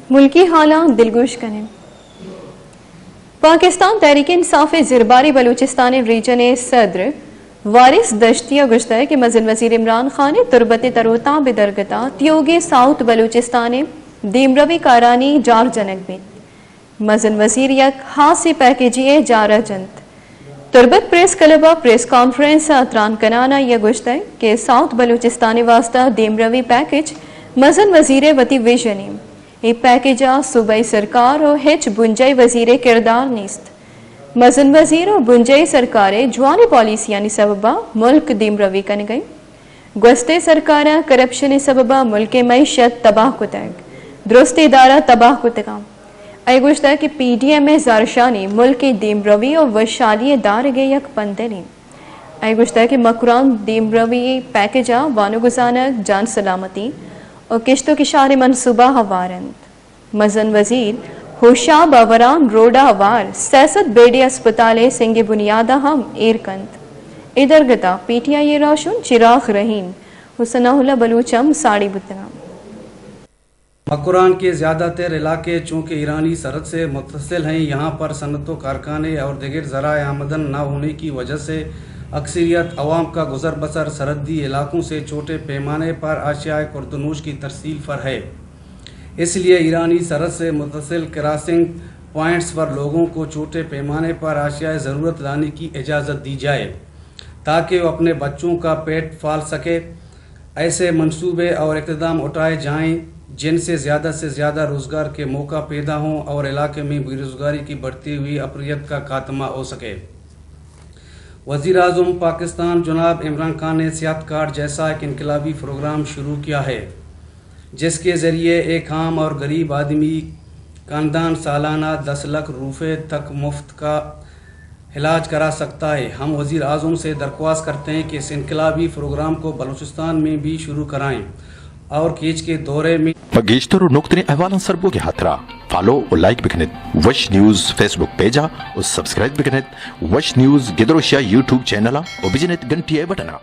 मुल्की हालात दिलगोश करें। पाकिस्तान तहरीक इंसाफ ज़िरबारी बलूचिस्तान रीजन सदर वारिस दश्तिया गुश्ता है कि मज़न वज़ीर इमरान खान तुरबत तरोता बेदरगता त्योगे साउथ बलूचिस्तान दीमरवी कारानी जार जनक भी मज़न वज़ीर यक हासी पैकेजी जारा जंत तुरबत प्रेस क्लब प्रेस कॉन्फ्रेंस अतरान कनाना यह गुश्ता है कि साउथ बलूचिस्तान वास्ता दीमरवी पैकेज मज़न वज़ीर वती विजनी ये पैकेजा सूबाई सरकार और हिच बुंजई वज़ीर किरदार नीस्त मज़न वज़ीर और बुंजई सरकारें जवानी पॉलिसियानी सबबा मुल्क दीमरवी कन गई गुस्ते सरकार करप्शन सबबा मुल्क मईशत तबाह कुतग दुरुस्त इदारा तबाह कुतगा आई गुश्ता कि PDM ज़ारशानी मुल्क दीमरवी और वशाली दार गए यक पंदली आई गुश्ता कि मकरान दीमरवी पैकेजा वानुगुजानक जान सलामती और किश्तो किशार मनसूबा हवारंद मज़न वज़ीर होशा बावरान रोडा हवार सैसद बेडी अस्पताल सिंगे बुनियादा हम एरकंद इधर गता PTI रोशन चिराग रहीम हुसनाहुल्ला बलूचम साड़ी बुतना। मकुरान के ज़्यादातर इलाके चूँकि ईरानी सरहद से मुत्तसिल हैं, यहाँ पर सनतो कारखाने और दिगर ज़राए आमदन न होने की वजह से अक्सरियत अवाम का गुजर बसर सरहदी इलाकों से छोटे पैमाने पर अशियाए खुर्दनोश की तरसील पर है। इसलिए ईरानी सरहद से मुत्तसिल क्रॉसिंग पॉइंट्स पर लोगों को छोटे पैमाने पर अशियाए ज़रूरत लाने की इजाज़त दी जाए ताकि वो अपने बच्चों का पेट पाल सके। ऐसे मंसूबे और इक़दाम उठाए जाएँ जिनसे ज़्यादा रोज़गार के मौका पैदा हों और इलाके में बेरोज़गारी की बढ़ती हुई अक़लियत का खात्मा हो सके। वज़ीर आज़म पाकिस्तान जनाब इमरान खान ने सेहत कार्ड जैसा एक इनकलाबी प्रोग्राम शुरू किया है जिसके ज़रिए एक आम और गरीब आदमी खानदान सालाना 10 लाख रुपये तक मुफ्त का इलाज करा सकता है। हम वज़ीर आज़म से दरख्वास्त करते हैं कि इस इनकलाबी प्रोग्राम को बलूचिस्तान में भी शुरू कराएं और कीच के दौरे में Magistro nuktini ahwalan sarbogi hatra follow और लाइक बिकनेत वश न्यूज़ फेसबुक पेजा और सब्सक्राइब बिकनेत वश न्यूज़ गिदरोशिया यूट्यूब चैनल और बिजनेत घंटिया बटना।